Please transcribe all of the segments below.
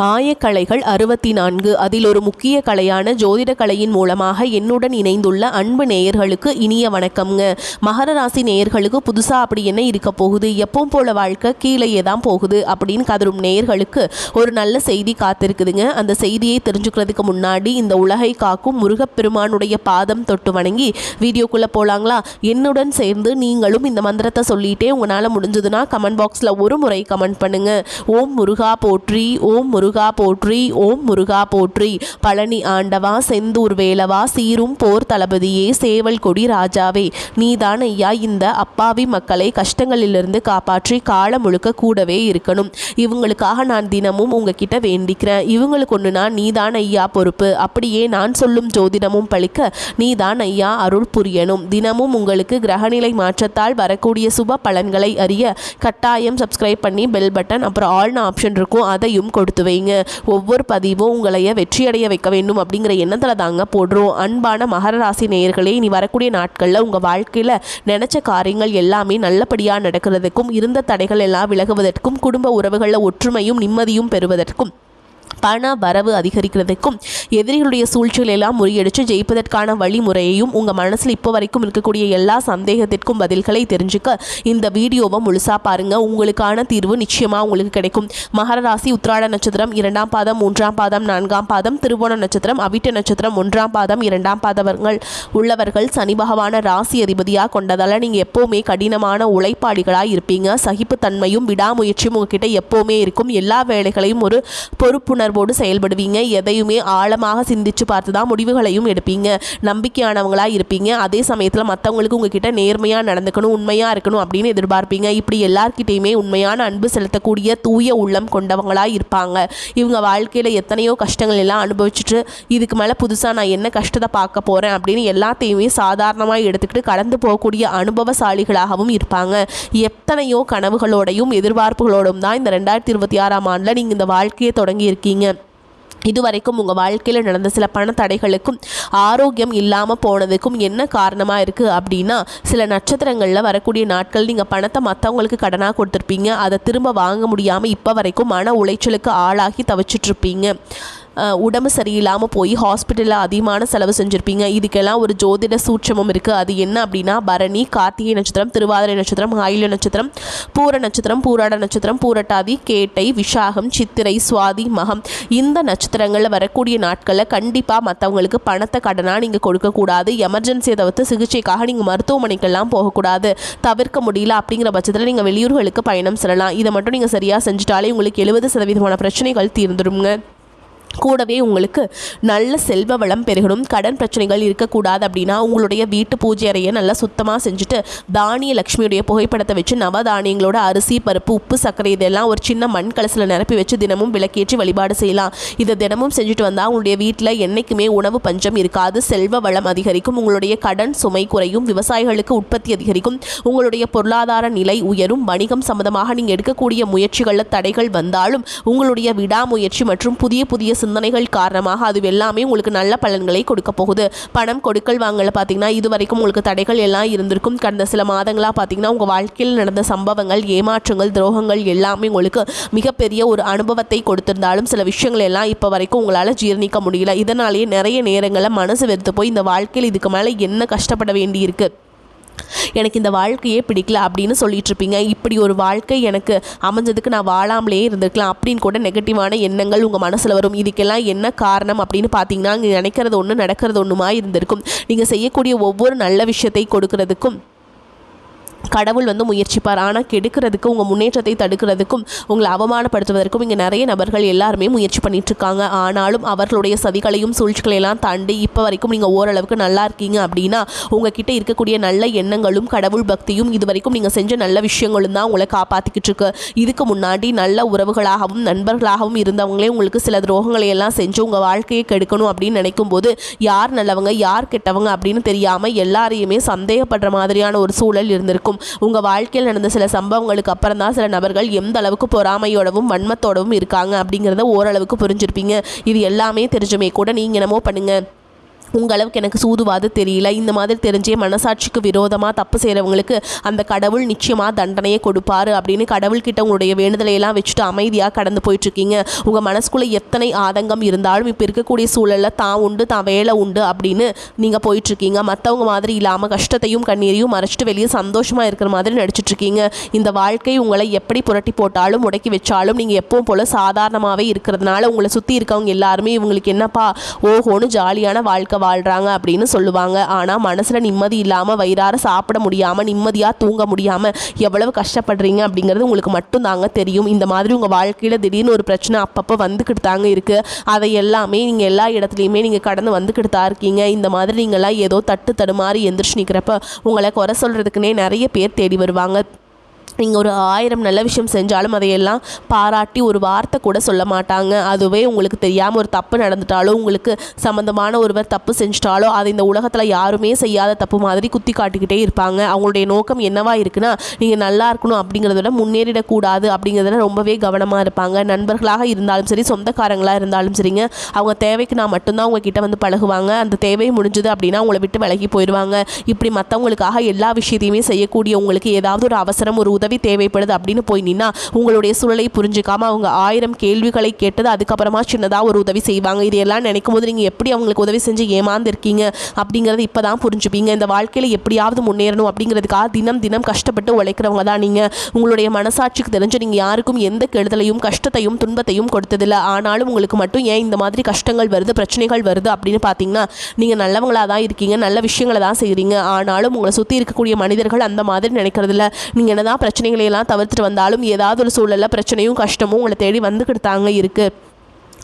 ஆயக்கலைகள் 64. அதில் ஒரு முக்கிய கலையான ஜோதிட கலையின் மூலமாக என்னுடன் இணைந்துள்ள அன்பு நேயர்களுக்கு இனிய வணக்கம்ங்க. மகர ராசி நேயர்களுக்கு புதுசாக அப்படி என்ன இருக்க போகுது, எப்பவும் போல வாழ்க்கை கீழேயே தான் போகுது அப்படின்னு கதரும் நேயர்களுக்கு ஒரு நல்ல செய்தி காத்திருக்குதுங்க. அந்த செய்தியை தெரிஞ்சுக்கிறதுக்கு முன்னாடி இந்த உலகை காக்கும் முருகப்பெருமானுடைய பாதம் தொட்டு வணங்கி வீடியோக்குள்ளே போகலாங்களா? என்னுடன் சேர்ந்து நீங்களும் இந்த மந்திரத்தை சொல்லிட்டே உங்களால் முடிஞ்சதுன்னா கமெண்ட் பாக்ஸில் ஒரு முறை கமெண்ட் பண்ணுங்க. ஓம் முருகா போற்றி, ஓம் முருகா போற்றி, ஓம் முருகா போற்றி. பழனி ஆண்டவா, செந்தூர் வேலவா, சீரும் போர் தளபதியே, சேவல் கொடி ராஜாவே, நீதான் ஐயா இந்த அப்பாவி மக்களை கஷ்டங்களிலிருந்து காப்பாற்றி காலம் முழுக்க கூடவே இருக்கணும். இவங்களுக்காக நான் தினமும் உங்ககிட்ட வேண்டிக்கிறேன். இவங்களுக்கு ஒன்றுனா நீதான் ஐயா பொறுப்பு. அப்படியே நான் சொல்லும் ஜோதிடமும் பழிக்க நீதான் ஐயா அருள் புரியணும். தினமும் உங்களுக்கு கிரகநிலை மாற்றத்தால் வரக்கூடிய சுப பலன்களை அறிய கட்டாயம் சப்ஸ்கிரைப் பண்ணி பெல் பட்டன் அப்புறம் ஆல்னு ஆப்ஷன் இருக்கும், அதையும் கொடுத்து வைங்க. ஒவ்வொரு பதிவும் உங்களைய வெற்றியடைய வைக்க வேண்டும் அப்படிங்கிற எண்ணத்தில் தாங்க போடுறோம். அன்பான மகர ராசி நேயர்களே, இனி வரக்கூடிய நாட்களில் உங்கள் வாழ்க்கையில் நினச்ச காரியங்கள் எல்லாமே நல்லபடியாக நடக்கிறதுக்கும், இருந்த தடைகள் எல்லாம் விலகுவதற்கும், குடும்ப உறவுகளில் ஒற்றுமையும் நிம்மதியும் பெறுவதற்கும், பண வரவு அதிகரிக்கிறதுக்கும், எதிரிகளுடைய சூழ்ச்சிகள் எல்லாம் முறியடித்து ஜெயிப்பதற்கான வழிமுறையையும் உங்கள் மனசில் இப்போ வரைக்கும் இருக்கக்கூடிய எல்லா சந்தேகத்திற்கும் பதில்களை தெரிஞ்சுக்க இந்த வீடியோவை முழுசாக பாருங்கள். உங்களுக்கான தீர்வு நிச்சயமாக உங்களுக்கு கிடைக்கும். மகர ராசி உத்திராட நட்சத்திரம் 2ஆம் பாதம், 3ஆம் பாதம், 4ஆம் பாதம், திருவோண நட்சத்திரம், அவிட்ட நட்சத்திரம் 1ஆம் பாதம், 2ஆம் பாதவர்கள் உள்ளவர்கள் சனி பகவான ராசி அதிபதியாக கொண்டதால் நீங்கள் எப்போவுமே கடினமான உழைப்பாளிகளாக இருப்பீங்க. சகிப்புத்தன்மையும் விடாமுயற்சியும் உங்ககிட்ட எப்போவுமே இருக்கும். எல்லா வேலைகளையும் ஒரு பொறுப்புணர்வோடு செயல்படுவீங்க. எதையுமே ஆழமாக சிந்திச்சு பார்த்து தான் முடிவுகளையும் எடுப்பீங்க. நம்பிக்கையானவங்களாக இருப்பீங்க. அதே சமயத்தில் மற்றவங்களுக்கு உங்ககிட்ட நேர்மையாக நடந்துக்கணும், உண்மையாக இருக்கணும் அப்படின்னு எதிர்பார்ப்பீங்க. இப்படி எல்லார்கிட்டையுமே உண்மையான அன்பு செலுத்தக்கூடிய தூய உள்ளம் கொண்டவங்களாக இருப்பாங்க. இவங்க வாழ்க்கையில் எத்தனையோ கஷ்டங்கள் எல்லாம் அனுபவிச்சுட்டு இதுக்கு மேலே புதுசாக நான் என்ன கஷ்டத்தை பார்க்க போகிறேன் அப்படின்னு எல்லாத்தையுமே சாதாரணமாக எடுத்துக்கிட்டு கடந்து போகக்கூடிய அனுபவசாலிகளாகவும் இருப்பாங்க. எத்தனையோ கனவுகளோடையும் எதிர்பார்ப்புகளோடும் தான் இந்த 2026ஆம் ஆண்டில் நீங்கள் இந்த வாழ்க்கையை தொடங்கி இருக்கீங்க. இதுவரைக்கும் உங்கள் வாழ்க்கையில் நடந்த சில பண தடைகளுக்கும் ஆரோக்கியம் இல்லாமல் போனதுக்கும் என்ன காரணமாக இருக்குது அப்படின்னா, சில நட்சத்திரங்களில் வரக்கூடிய நாட்கள் நீங்கள் பணத்தை மற்றவங்களுக்கு கடனாக கொடுத்துருப்பீங்க. அதை திரும்ப வாங்க முடியாமல் இப்போ வரைக்கும் மன உளைச்சலுக்கு ஆளாகி தவிச்சிட்ருப்பீங்க. உடம்பு சரியில்லாமல் போய் ஹாஸ்பிட்டலில் அதிகமான செலவு செஞ்சுருப்பீங்க. இதுக்கெல்லாம் ஒரு ஜோதிட சூட்சமம் இருக்குது. அது என்ன அப்படின்னா, பரணி, கார்த்திகை நட்சத்திரம், திருவாதிரை நட்சத்திரம், ஆயில்ய நட்சத்திரம், பூர நட்சத்திரம், பூராட நட்சத்திரம், பூரட்டாதி, கேட்டை, விஷாகம், சித்திரை, சுவாதி, மகம், இந்த நட்சத்திரங்களில் வரக்கூடிய நாட்களில் கண்டிப்பாக மற்றவங்களுக்கு பணத்தை கடனாக நீங்கள் கொடுக்கக்கூடாது. எமர்ஜென்சியை தவிர்த்து சிகிச்சைக்காக நீங்கள் மருத்துவமனைக்கெல்லாம் போகக்கூடாது. தவிர்க்க முடியல அப்படிங்கிற பட்சத்தில் நீங்கள் வெளியூர்களுக்கு பயணம் செல்லலாம். இதை மட்டும் நீங்கள் சரியாக செஞ்சுட்டாலே உங்களுக்கு 70% பிரச்சனைகள் தீர்ந்துடுங்க. கூடவே உங்களுக்கு நல்ல செல்வ வளம் பெருகணும். கடன் பிரச்சனைகள் இருக்கக்கூடாது அப்படின்னா உங்களுடைய வீட்டு பூஜை அறையை நல்லா சுத்தமாக செஞ்சுட்டு தானிய லட்சுமியுடைய புகைப்படத்தை வச்சு நவதானியங்களோட அரிசி, பருப்பு, உப்பு, சர்க்கரை இதெல்லாம் ஒரு சின்ன மண் கலசில் நிரப்பி வச்சு தினமும் விளக்கேற்றி வழிபாடு செய்யலாம். இதை தினமும் செஞ்சுட்டு வந்தால் உங்களுடைய வீட்டில் என்றைக்குமே உணவு பஞ்சம் இருக்காது. செல்வ வளம் அதிகரிக்கும். உங்களுடைய கடன் சுமை குறையும். விவசாயிகளுக்கு உற்பத்தி அதிகரிக்கும். உங்களுடைய பொருளாதார நிலை உயரும். வணிகம் சம்பந்தமாக நீங்கள் எடுக்கக்கூடிய முயற்சிகளில் தடைகள் வந்தாலும் உங்களுடைய விடாமுயற்சி மற்றும் புதிய சிந்தனைகள் காரணமாக அது எல்லாமே உங்களுக்கு நல்ல பலன்களை கொடுக்க போகுது. பணம் கொடுக்கல் வாங்கல பார்த்தீங்கன்னா இதுவரைக்கும் உங்களுக்கு தடைகள் எல்லாம் இருந்திருக்கும். கடந்த சில மாதங்களாக பார்த்தீங்கன்னா உங்கள் வாழ்க்கையில் நடந்த சம்பவங்கள், ஏமாற்றங்கள், துரோகங்கள் எல்லாமே உங்களுக்கு மிகப்பெரிய ஒரு அனுபவத்தை கொடுத்திருந்தாலும் சில விஷயங்கள் எல்லாம் இப்போ வரைக்கும் உங்களால் ஜீர்ணிக்க முடியல. இதனாலேயே நிறைய நேரங்களில் மனசு வெறுத்து போய் இந்த வாழ்க்கையில் இதுக்கு மேலே என்ன கஷ்டப்பட வேண்டியிருக்கு, எனக்கு இந்த வாழ்க்கையே பிடிக்கல அப்படின்னு சொல்லிட்டு இருப்பீங்க. இப்படி ஒரு வாழ்க்கை எனக்கு அமைஞ்சதுக்கு நான் வாழாமலே இருந்திருக்கலாம் அப்படின்னு கூட நெகட்டிவான எண்ணங்கள் உங்கள் மனசில் வரும். இதுக்கெல்லாம் என்ன காரணம் அப்படின்னு பார்த்தீங்கன்னா, நீங்கள் நினைக்கிறது ஒன்று நடக்கிறது ஒன்றுமா இருந்திருக்கும். நீங்கள் செய்யக்கூடிய ஒவ்வொரு நல்ல விஷயத்தை கொடுக்கறதுக்கும் கடவுள் முயற்சிப்பார். ஆனால் கெடுக்கிறதுக்கு, உங்கள் முன்னேற்றத்தை தடுக்கிறதுக்கும், உங்களை அவமானப்படுத்துவதற்கும் இங்கே நிறைய நபர்கள் எல்லாருமே முயற்சி பண்ணிட்டு இருக்காங்க. ஆனாலும் அவர்களுடைய சதிகளையும் சூழ்ச்சிகளையெல்லாம் தாண்டி இப்போ வரைக்கும் நீங்கள் ஓரளவுக்கு நல்லா இருக்கீங்க அப்படின்னா உங்ககிட்ட இருக்கக்கூடிய நல்ல எண்ணங்களும் கடவுள் பக்தியும் இது வரைக்கும் நீங்கள் செஞ்ச நல்ல விஷயங்களும் தான் உங்களை காப்பாற்றிக்கிட்டு இருக்கு. இதுக்கு முன்னாடி நல்ல உறவுகளாகவும் நண்பர்களாகவும் இருந்தவங்களே உங்களுக்கு சில துரோகங்களை எல்லாம் செஞ்சு உங்கள் வாழ்க்கையை கெடுக்கணும் அப்படின்னு நினைக்கும் போது யார் நல்லவங்க யார் கெட்டவங்க அப்படின்னு தெரியாமல் எல்லாரையுமே சந்தேகப்படுற மாதிரியான ஒரு சூழல் இருந்திருக்கும். உங்கள் வாழ்க்கையில் நடந்த சில சம்பவங்களுக்கு அப்புறம் தான் சில நபர்கள் எந்த அளவுக்கு பொறாமையோடவும் வன்மத்தோடவும் இருக்காங்க அப்படிங்கிறத ஓரளவுக்கு புரிஞ்சிருப்பீங்க. இது எல்லாமே தெரிஞ்சுமே கூட நீங்கள் என்னமோ பண்ணுங்க, உங்களுக்கு எனக்கு சூதுவாது தெரியல, இந்த மாதிரி தெரிஞ்சே மனசாட்சிக்கு விரோதமாக தப்பு செய்கிறவங்களுக்கு அந்த கடவுள் நிச்சயமாக தண்டனையை கொடுப்பாரு அப்படின்னு கடவுள்கிட்ட உங்களுடைய வேண்டுதலையெல்லாம் வச்சுட்டு அமைதியாக கடந்து போயிட்டுருக்கீங்க. உங்கள் மனசுக்குள்ளே எத்தனை ஆதங்கம் இருந்தாலும் இப்போ இருக்கக்கூடிய சூழலில் தான் உண்டு தான் வேலை உண்டு அப்படின்னு நீங்கள் போயிட்டுருக்கீங்க. மற்றவங்க மாதிரி இல்லாமல் கஷ்டத்தையும் கண்ணீரையும் மறைச்சிட்டு வெளியே சந்தோஷமாக இருக்கிற மாதிரி நடிச்சிட்ருக்கீங்க. இந்த வாழ்க்கை உங்களை எப்படி புரட்டி போட்டாலும் முடக்கி வச்சாலும் நீங்கள் எப்பவும் போல் சாதாரணமாகவே இருக்கிறதுனால உங்களை சுற்றி இருக்கவங்க எல்லாருமே இவங்களுக்கு என்னப்பா ஓஹோன்னு ஜாலியான வாழ்க்கை வாழ்கிறாங்க அப்படின்னு சொல்லுவாங்க. ஆனால் மனசில் நிம்மதி இல்லாமல் வயிறார சாப்பிட முடியாமல் நிம்மதியாக தூங்க முடியாமல் எவ்வளவு கஷ்டப்படுறீங்க அப்படிங்கிறது உங்களுக்கு மட்டும் தாங்க தெரியும். இந்த மாதிரி உங்கள் வாழ்க்கையில் திடீர்னு ஒரு பிரச்சனை அப்பப்போ வந்துக்கிட்டு தாங்க இருக்குது. அதை எல்லாமே நீங்கள் எல்லா இடத்துலையுமே நீங்கள் கடந்து வந்துக்கிட்டு தான் இருக்கீங்க. இந்த மாதிரி நீங்களாம் ஏதோ தட்டு தடுமாறி எந்திரிச்சு நிற்கிறப்ப உங்களை குறை சொல்கிறதுக்குன்னே நிறைய பேர் தேடி வருவாங்க. நீங்கள் ஒரு 1000 நல்ல விஷயம் செஞ்சாலும் அதையெல்லாம் பாராட்டி ஒரு வார்த்தை கூட சொல்ல மாட்டாங்க. அதுவே உங்களுக்கு தெரியாமல் ஒரு தப்பு நடந்துட்டாலோ உங்களுக்கு சம்மந்தமான ஒருவர் தப்பு செஞ்சிட்டாலோ அது இந்த உலகத்தில் யாருமே செய்யாத தப்பு மாதிரி குத்தி காட்டிக்கிட்டே இருப்பாங்க. அவங்களுடைய நோக்கம் என்னவா இருக்குன்னா நீங்கள் நல்லா இருக்கணும் அப்படிங்கிறத விட முன்னேறிடக்கூடாது அப்படிங்கிறதுல ரொம்பவே கவனமாக இருப்பாங்க. நண்பர்களாக இருந்தாலும் சரி, சொந்தக்காரங்களாக இருந்தாலும் சரிங்க, அவங்க தேவைக்கு நான் மட்டும்தான் உங்ககிட்ட வந்து பழகுவாங்க. அந்த தேவை முடிஞ்சுது அப்படின்னா உங்களை விட்டு விலகி போயிடுவாங்க. இப்படி மற்றவங்களுக்காக எல்லா விஷயத்தையுமே செய்யக்கூடிய உங்களுக்கு ஏதாவது ஒரு அவசரம் ஒரு உதவி தேவைப்படுது அப்படின்னு போய் நின்னா உங்களுடைய சூழலை புரிஞ்சுக்காம அவங்க 1000 கேள்விகளை கேட்டது அதுக்கப்புறமா சின்னதாக ஒரு உதவி செய்வாங்க. இதையெல்லாம் நினைக்கும் போது நீங்கள் எப்படி அவங்களுக்கு உதவி செஞ்சு ஏமாந்துருக்கீங்க அப்படிங்கிறது இப்போ தான் புரிஞ்சுப்பீங்க. இந்த வாழ்க்கையில் எப்படியாவது முன்னேறணும் அப்படிங்கிறதுக்காக தினம் தினம் கஷ்டப்பட்டு உழைக்கிறவங்க தான் நீங்கள். உங்களுடைய மனசாட்சிக்கு தெரிஞ்சு நீங்கள் யாருக்கும் எந்த கெடுதலையும் கஷ்டத்தையும் துன்பத்தையும் கொடுத்ததில்லை. ஆனாலும் உங்களுக்கு மட்டும் ஏன் இந்த மாதிரி கஷ்டங்கள் வருது பிரச்சனைகள் வருது அப்படின்னு பார்த்தீங்கன்னா நீங்கள் நல்லவங்களாக தான் இருக்கீங்க, நல்ல விஷயங்களை தான் செய்கிறீங்க. ஆனாலும் உங்களை சுற்றி இருக்கக்கூடிய மனிதர்கள் அந்த மாதிரி நினைக்கிறதில்ல. நீங்கள் என்னதான் பிரச்சனைகளையெல்லாம் தவிர்த்துட்டு வந்தாலும் ஏதாவது ஒரு சூழலில் பிரச்சனையும் கஷ்டமும் உங்களை தேடி வந்துக்கிட்டு தாங்க இருக்குது.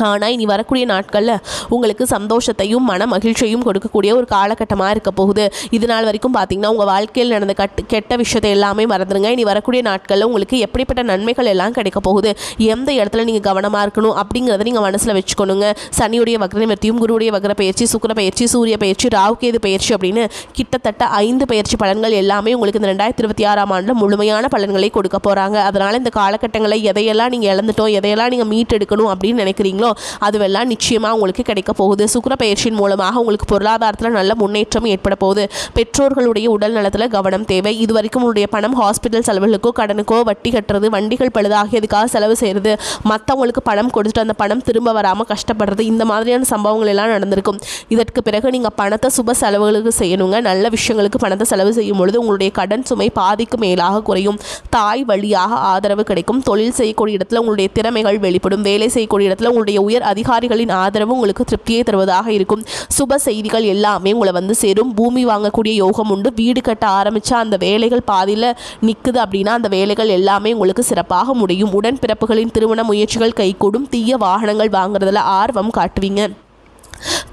ஆனால் இனி வரக்கூடிய நாட்களில் உங்களுக்கு சந்தோஷத்தையும் மன மகிழ்ச்சியையும் கொடுக்கக்கூடிய ஒரு காலகட்டமாக இருக்க போகுது. இது நாள் வரைக்கும் பார்த்திங்கன்னா உங்கள் வாழ்க்கையில் நடந்த கெட்ட விஷயத்தை எல்லாமே மறந்துடுங்க. இனி வரக்கூடிய நாட்களில் உங்களுக்கு எப்படிப்பட்ட நன்மைகள் எல்லாம் கிடைக்க போகுது, எந்த இடத்துல நீங்கள் கவனமாக இருக்கணும் அப்படிங்கிறத நீங்கள் மனசில் வச்சுக்கணுங்க. சனியுடைய வக்ரநிவர்த்தியும் குருவுடைய வக்ர பயிற்சி, சுக்கிர பயிற்சி, சூரிய பயிற்சி, ராகுகேது பயிற்சி அப்படின்னு கிட்டத்தட்ட 5 பயிற்சி பலன்கள் எல்லாமே உங்களுக்கு இந்த 2026ஆம் ஆண்டில் முழுமையான பலன்களை கொடுக்க போகிறாங்க. அதனால் இந்த காலகட்டங்களை எதையெல்லாம் நீங்கள் இழந்துட்டோம், எதையெல்லாம் நீங்கள் மீட்டெடுக்கணும் அப்படின்னு நினைக்கிறீங்களோ அதுவெல்லாம் நிச்சயமாக உங்களுக்கு கிடைக்க போகுது. சுக்கிர பயிற்சியின் மூலமாக உங்களுக்கு பொருளாதாரத்தில் நல்ல முன்னேற்றம் ஏற்பட போகுது. பெற்றோர்களுடைய உடல் நலத்தில் கவனம் தேவை. இதுவரைக்கும் உங்களுடைய பணம் ஹாஸ்பிட்டல் செலவுகளுக்கோ கடனுக்கோ வட்டி கட்டுறது வண்டிகள் பழுதாகியதுக்காக செலவு செய்கிறது, மற்றவங்களுக்கு பணம் கொடுத்துட்டு அந்த பணம் திரும்ப வராமல் கஷ்டப்படுறது, இந்த மாதிரியான சம்பவங்கள் எல்லாம் நடந்திருக்கும். இதற்கு பிறகு நீங்கள் பணத்தை சுப செலவுகளுக்கு செய்யணுங்க. நல்ல விஷயங்களுக்கு பணத்தை செலவு செய்யும் பொழுது உங்களுடைய கடன் சுமை பாதிக்கு மேலாக குறையும். தாய் வழியாக ஆதரவு கிடைக்கும். தொழில் செய்யக்கூடிய இடத்துல உங்களுடைய திறமைகள் வெளிப்படும். வேலை செய்யக்கூடிய இடத்துல உங்களுடைய உயர் அதிகாரிகளின் ஆதரவு உங்களுக்கு திருப்தியை தருவதாக இருக்கும். சுப செய்திகள் எல்லாமே உங்களை வந்து சேரும். பூமி வாங்கக்கூடிய யோகம் உண்டு. வீடு கட்ட ஆரம்பித்தா அந்த வேலைகள் பாதியில் நிற்குது அப்படின்னா அந்த வேலைகள் எல்லாமே உங்களுக்கு சிறப்பாக முடியும். உடன்பிறப்புகளின் திருமண முயற்சிகள் கைகூடும். தீய வாகனங்கள் வாங்குறதுல ஆர்வம் காட்டுவீங்க.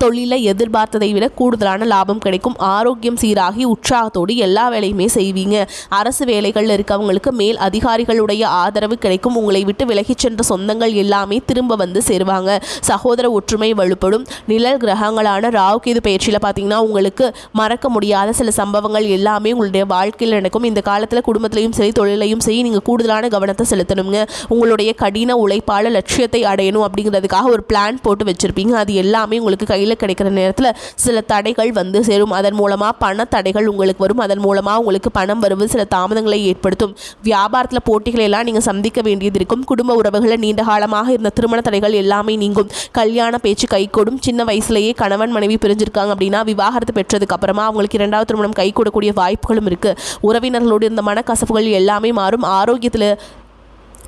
தொழிலில் எதிர்பார்த்ததை விட கூடுதலான லாபம் கிடைக்கும். ஆரோக்கியம் சீராகி உற்சாகத்தோடு எல்லா வேலையுமே செய்வீங்க. அரசு வேலைகளில் இருக்கவங்களுக்கு மேல் அதிகாரிகளுடைய ஆதரவு கிடைக்கும். உங்களை விட்டு விலகிச் சென்ற சொந்தங்கள் எல்லாமே திரும்ப வந்து சேருவாங்க. சகோதர ஒற்றுமை வலுப்படும். நிழல் கிரகங்களான ராகுகேது பயிற்சியில் பார்த்தீங்கன்னா உங்களுக்கு மறக்க முடியாத சில சம்பவங்கள் எல்லாமே உங்களுடைய வாழ்க்கையில் நடக்கும். இந்த காலத்தில் குடும்பத்திலையும் சரி தொழிலையும் சரி நீங்கள் கூடுதலான கவனத்தை செலுத்தணுங்க. உங்களுடைய கடின உழைப்பால் லட்சியத்தை அடையணும் அப்படிங்கிறதுக்காக ஒரு பிளான் போட்டு வச்சுருப்பீங்க. அது எல்லாமே உங்களுக்கு கையில் கிடைக்கிற நேரத்தில் சில தடைகள் வந்து சேரும். அதன் மூலமாக பண தடைகள் உங்களுக்கு வரும். அதன் மூலமாக உங்களுக்கு பணம் வருவது சில தாமதங்களை ஏற்படுத்தும். வியாபாரத்தில் போட்டிகளை எல்லாம் நீங்கள் சந்திக்க வேண்டியது இருக்கும். குடும்ப உறவுகளில் நீண்ட காலமாக இருந்த திருமண தடைகள் எல்லாமே நீங்கும். கல்யாண பேச்சு கைகூடும். சின்ன வயசுலேயே கணவன் மனைவி பிரிஞ்சிருக்காங்க அப்படின்னா விவாகரத்து பெற்றதுக்கு அப்புறமா அவங்களுக்கு 2வது திருமணம் கைகூடக்கூடிய வாய்ப்புகளும் இருக்குது. உறவினர்களோடு இருந்த மனக்கசப்புகள் எல்லாமே மாறும். ஆரோக்கியத்தில்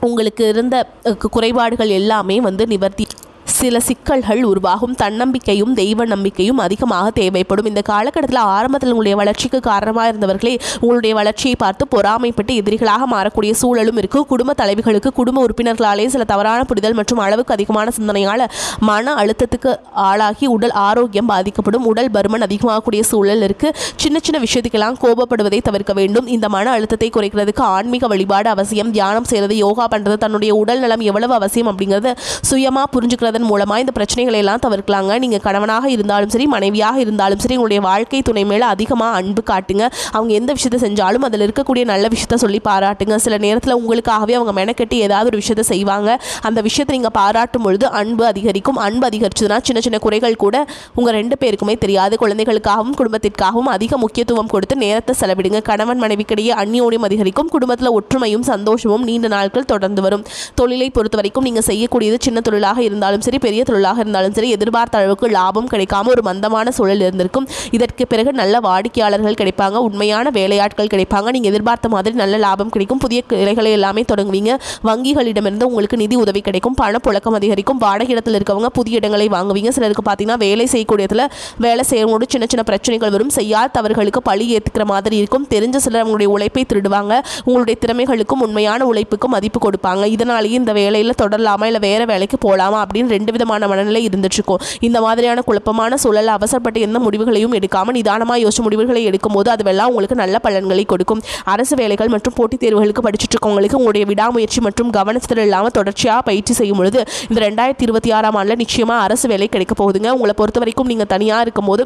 உங்களுக்கு இருந்த குறைபாடுகள் எல்லாமே வந்து நிவர்த்தி. சில சிக்கல்கள் உருவாகும். தன்னம்பிக்கையும் தெய்வ நம்பிக்கையும் அதிகமாக தேவைப்படும். இந்த காலகட்டத்தில் ஆரம்பத்தில் உங்களுடைய வளர்ச்சிக்கு காரணமாக இருந்தவர்களே உங்களுடைய வளர்ச்சியை பார்த்து பொறாமைப்பட்டு எதிரிகளாக மாறக்கூடிய சூழலும் இருக்குது. குடும்ப தலைவிகளுக்கு குடும்ப உறுப்பினர்களாலே சில தவறான புரிதல் மற்றும் அளவுக்கு அதிகமான சிந்தனையால் மன அழுத்தத்துக்கு ஆளாகி உடல் ஆரோக்கியம் பாதிக்கப்படும். உடல் பருமன் அதிகமாகக்கூடிய சூழல் இருக்குது. சின்ன சின்ன விஷயத்துக்கெல்லாம் கோபப்படுவதை தவிர்க்க வேண்டும். இந்த மன அழுத்தத்தை குறைக்கிறதுக்கு ஆன்மீக வழிபாடு அவசியம். தியானம் செய்கிறது, யோகா பண்ணுறது, தன்னுடைய உடல் நலம் எவ்வளவு அவசியம் அப்படிங்கிறது சுயமாக புரிஞ்சுக்கிறதன் மூலமாக இந்த பிரச்சனைகளை எல்லாம் தவிர்க்கலாங்க. நீங்கள் கணவனாக இருந்தாலும் சரி, மனைவியாக இருந்தாலும் சரி, உங்களுடைய வாழ்க்கை துணை மேலே அதிகமாக அன்பு காட்டுங்க. அவங்க எந்த விஷயத்தை செஞ்சாலும் அதில் இருக்கக்கூடிய நல்ல விஷயத்த சொல்லி பாராட்டுங்க. சில நேரத்தில் உங்களுக்காகவே அவங்க மெனக்கட்டி ஏதாவது ஒரு விஷயத்தை செய்வாங்க. அந்த விஷயத்தை நீங்கள் பாராட்டும் பொழுது அன்பு அதிகரிக்கும். அன்பு அதிகரிச்சதுன்னா சின்ன சின்ன குறைகள் கூட உங்கள் 2 பேருக்குமே தெரியாது. குழந்தைகளுக்காகவும் குடும்பத்திற்காகவும் அதிக முக்கியத்துவம் கொடுத்து நேரத்தை செலவிடுங்க. கணவன் மனைவிக்கிடையே அந்யோன்யம் அதிகரிக்கும். குடும்பத்தில் ஒற்றுமையும் சந்தோஷமும் நீண்ட நாட்கள் தொடர்ந்து வரும். தொழிலை பொறுத்த வரைக்கும் நீங்கள் செய்யக்கூடியது சின்ன தொழிலாக இருந்தாலும் சரி, பெரிய தொழிலாக இருந்தாலும் சரி, எதிர்பார்த்த அளவுக்கு லாபம் கிடைக்காம ஒரு மந்தமான சூழல் இருந்திருக்கும். இதற்கு பிறகு நல்ல வாடிக்கையாளர்கள் கிடைப்பாங்க. உண்மையான வேலையாட்கள் கிடைப்பாங்க. நீங்கள் எதிர்பார்த்த மாதிரி நல்ல லாபம் கிடைக்கும். புதிய கிளைகளை எல்லாமே தொடங்குவீங்க. வங்கிகளிடமிருந்து உங்களுக்கு நிதி உதவி கிடைக்கும். பணப்புழக்கம் அதிகரிக்கும். வாடகை இடத்துல இருக்கவங்க புதிய இடங்களை வாங்குவீங்க. சிலருக்கு பார்த்தீங்கன்னா வேலை செய்யக்கூடியதில் வேலை செய்யறவங்களோட சின்ன சின்ன பிரச்சனைகள் வரும். செய்யாத தவறுகளுக்கு பழி ஏற்றுக்கிற மாதிரி இருக்கும். தெரிஞ்ச சிலர் அவங்களுடைய உழைப்பை திருடுவாங்க. உங்களுடைய திறமைகளுக்கும் உண்மையான உழைப்புக்கும் மதிப்பு கொடுப்பாங்க. இதனாலேயே இந்த வேலையில் தொடரலாமா இல்லை வேறு வேலைக்கு போகலாமா அப்படின்னு 2 விதமான மனநிலை இருந்துட்டுருக்கும். இந்த மாதிரியான குழப்பமான சூழல் அவசரப்பட்டு எந்த முடிவுகளையும் எடுக்காமல் நிதானமாக யோசிச்சு முடிவுகளை எடுக்கும்போது அதுவெல்லாம் உங்களுக்கு நல்ல பலன்களை கொடுக்கும். அரசு வேலைகள் மற்றும் போட்டித் தேர்வுகளுக்கு படிச்சுட்டு இருக்கவங்களுக்கு உங்களுடைய விடாமுயற்சி மற்றும் கவனத்தில் இல்லாமல் தொடர்ச்சியாக பயிற்சி செய்யும் பொழுது இந்த 2026ஆம் ஆண்டில் நிச்சயமாக அரசு வேலை கிடைக்க போகுதுங்க. உங்களை பொறுத்த வரைக்கும் நீங்கள் தனியாக இருக்கும்போது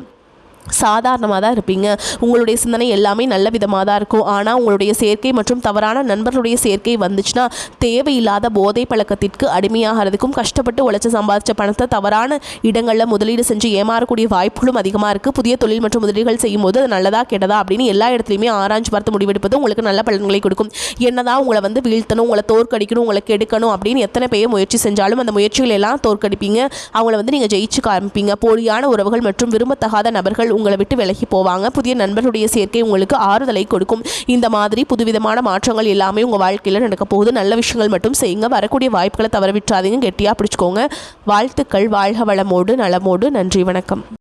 சாதாரணமாக தான் இருப்பீங்க. உங்களுடைய சிந்தனை எல்லாமே நல்ல விதமாக தான் இருக்கும். ஆனால் உங்களுடைய சேர்க்கை மற்றும் தவறான நண்பர்களுடைய சேர்க்கை வந்துச்சுன்னா தேவையில்லாத போதை பழக்கத்திற்கு அடிமையாகிறதுக்கும், கஷ்டப்பட்டு உழைச்சி சம்பாதிச்ச பணத்தை தவறான இடங்களில் முதலீடு செஞ்சு ஏமாறக்கூடிய வாய்ப்புகளும் அதிகமாக இருக்குது. புதிய தொழில் மற்றும் முதலீடுகள் செய்யும் போது அது நல்லதா கெட்டதா அப்படின்னு எல்லா இடத்துலையுமே ஆராய்ச்சி பார்த்து முடிவெடுப்பது உங்களுக்கு நல்ல பலன்களை கொடுக்கும். என்னதான் உங்களை வீழ்த்தணும், உங்களை தோற்கடிக்கணும், உங்களை கெடுக்கணும் அப்படின்னு எத்தனை பேர் முயற்சி செஞ்சாலும் அந்த முயற்சிகள் எல்லாம் தோற்கடிப்பீங்க. அவங்கள நீங்கள் ஜெயிச்சு காமிப்பீங்க. போலியான உறவுகள் மற்றும் விரும்பத்தகாத நபர்கள் உங்களை விட்டு விலகி போவாங்க. புதிய நண்பர்களுடைய சேர்க்கை உங்களுக்கு ஆறுதலை கொடுக்கும். இந்த மாதிரி புதுவிதமான மாற்றங்கள் எல்லாமே உங்கள் வாழ்க்கையில் நடக்க போகுது. நல்ல விஷயங்கள் மட்டும் செய்யுங்க. வரக்கூடிய வாய்ப்புகளை தவற விட்டுறாதீங்க. கெட்டியாக பிடிச்சிக்கோங்க. வாழ்த்துக்கள். வாழ்க வளமோடு நலமோடு. நன்றி, வணக்கம்.